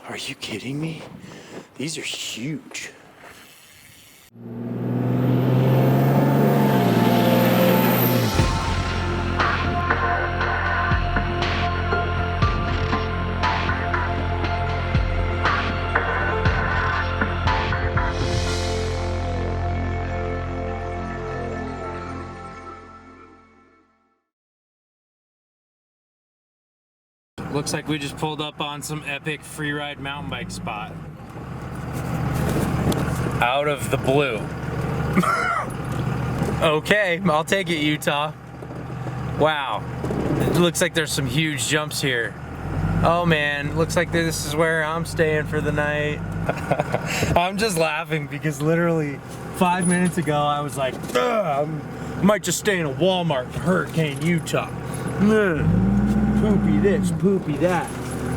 Are you kidding me? These are huge. Looks like we just pulled up on some epic Freeride mountain bike spot. Out of the blue. Okay, I'll take it, Utah. Wow, it looks like there's some huge jumps here. Oh man, looks like this is where I'm staying for the night. I'm just laughing because literally 5 minutes ago I was like, I might just stay in a Walmart in Hurricane, Utah. Poopy this, poopy that.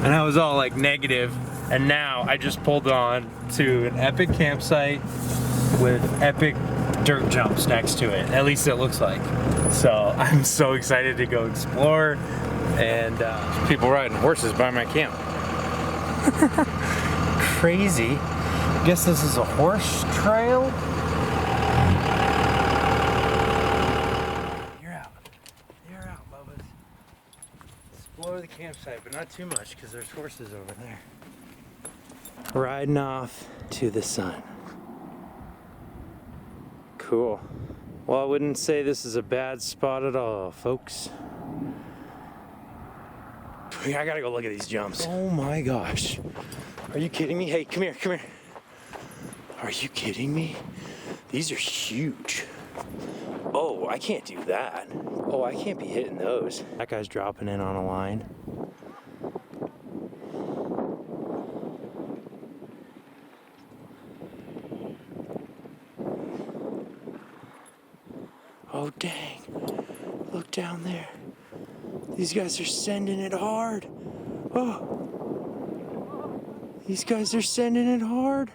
And I was all like negative. And now I just pulled on to an epic campsite with epic dirt jumps next to it. At least it looks like. So I'm so excited to go explore. And people riding horses by my camp. Crazy. Guess this is a horse trail. Explore the campsite, but not too much because there's horses over there. Riding off to the sun. Cool. Well, I wouldn't say this is a bad spot at all, folks. I gotta go look at these jumps. Oh my gosh. Are you kidding me? Hey, come here, come here. Are you kidding me? These are huge. Oh, I can't do that. Oh, I can't be hitting those. That guy's dropping in on a line. Oh, dang. Look down there. These guys are sending it hard. Oh. These guys are sending it hard.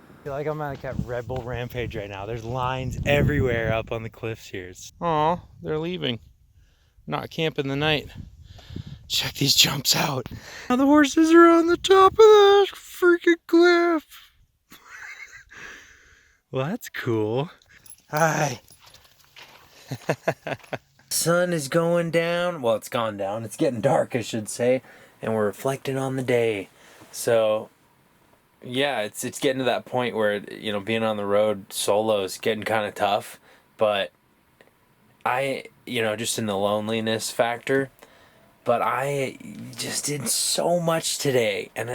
I feel like I'm like at Red Bull Rampage right now. There's lines everywhere up on the cliffs here. Aw, they're leaving. Not camping the night. Check these jumps out. Now the horses are on the top of that freaking cliff. Well, that's cool. Hi. Sun is going down. Well, it's gone down. It's getting dark, I should say. And we're reflecting on the day. So yeah, it's getting to that point where, you know, being on the road solo is getting kind of tough, but just in the loneliness factor, but I just did so much today, and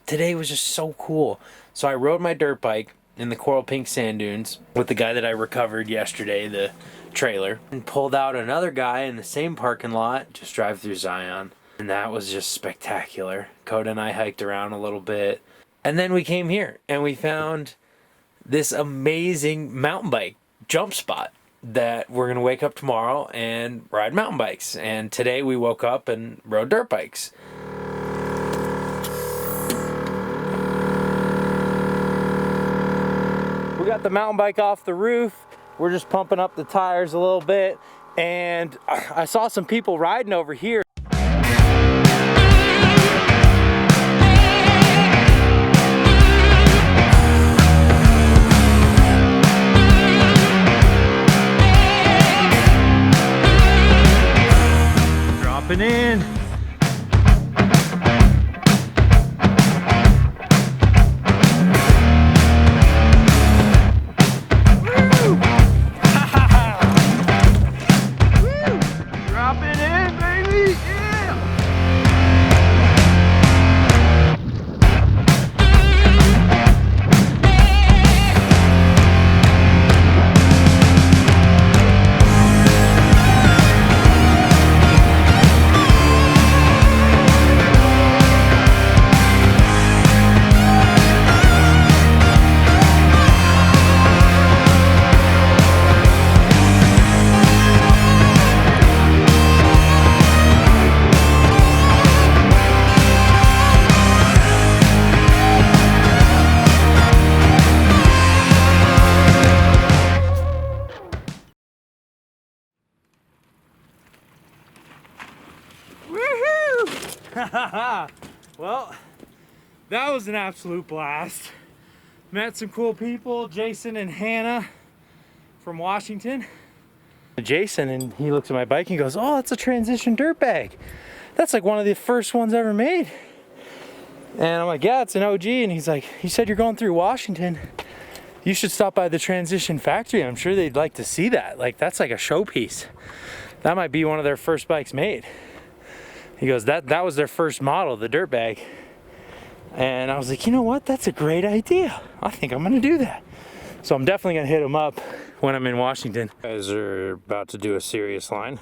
today was just so cool. So I rode my dirt bike in the coral pink sand dunes with the guy that I recovered yesterday, the trailer, and pulled out another guy in the same parking lot, just drive through Zion, and that was just spectacular. Coda and I hiked around a little bit. And then we came here and we found this amazing mountain bike jump spot that we're going to wake up tomorrow and ride mountain bikes. And today we woke up and rode dirt bikes. We got the mountain bike off the roof. We're just pumping up the tires a little bit. And I saw some people riding over here. In. Dropping in, baby. Well, that was an absolute blast. Met some cool people, Jason and Hannah from Washington. Jason, and he looks at my bike and goes, "Oh, it's a transition dirt bag. That's like one of the first ones ever made." And I'm like, "Yeah, it's an OG." And he's like, "You said you're going through Washington. You should stop by the transition factory. I'm sure they'd like to see that. Like, that's like a showpiece. That might be one of their first bikes made." He goes, that was their first model, the dirt bag. And I was like, you know what? That's a great idea. I think I'm gonna do that. So I'm definitely gonna hit him up when I'm in Washington. You guys are about to do a serious line.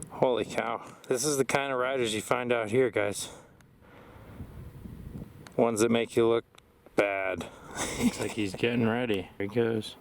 Holy cow. This is the kind of riders you find out here, guys. Ones that make you look bad. Looks like he's getting ready. Here he goes.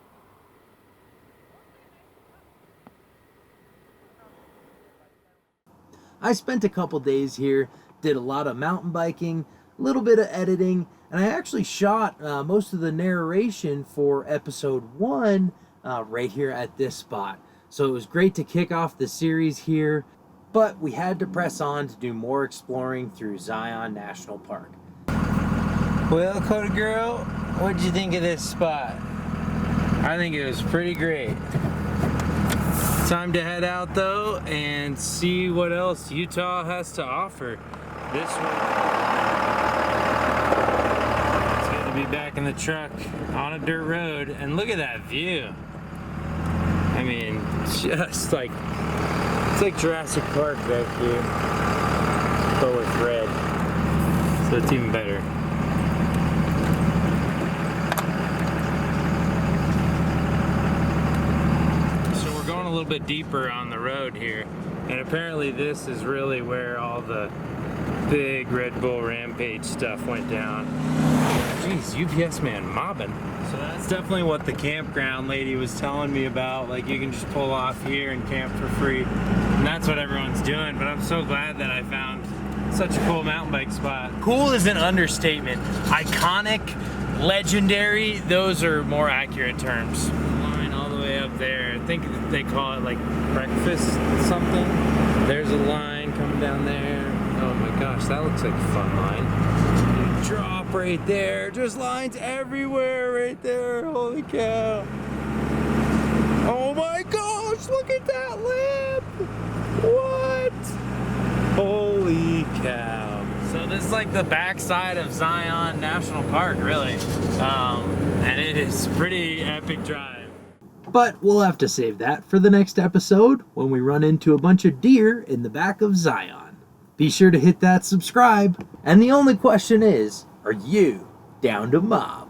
I spent a couple days here, did a lot of mountain biking, a little bit of editing, and I actually shot most of the narration for episode 1 right here at this spot. So it was great to kick off the series here, but we had to press on to do more exploring through Zion National Park. Well, Cody girl, what'd you think of this spot? I think it was pretty great. Time to head out though and see what else Utah has to offer. This one. It's good to be back in the truck on a dirt road, and look at that view. I mean, just like, it's like Jurassic Park back here, but with red, so it's even better. A little bit deeper on the road here, and apparently this is really where all the big Red Bull Rampage stuff went down. Jeez, UPS man mobbing. So that's definitely what the campground lady was telling me about. Like, you can just pull off here and camp for free, and that's what everyone's doing. But I'm so glad that I found such a cool mountain bike spot. Cool is an understatement. Iconic, legendary, those are more accurate terms. Up there, I think they call it like breakfast something. There's a line coming down there. Oh my gosh, that looks like a fun line. You drop right there. Just lines everywhere right there. Holy cow. Oh my gosh, look at that lip. What? Holy cow. So this is like the backside of Zion National Park, really. And it is pretty epic drive. But we'll have to save that for the next episode when we run into a bunch of deer in the back of Zion. Be sure to hit that subscribe. And the only question is, are you down to mob?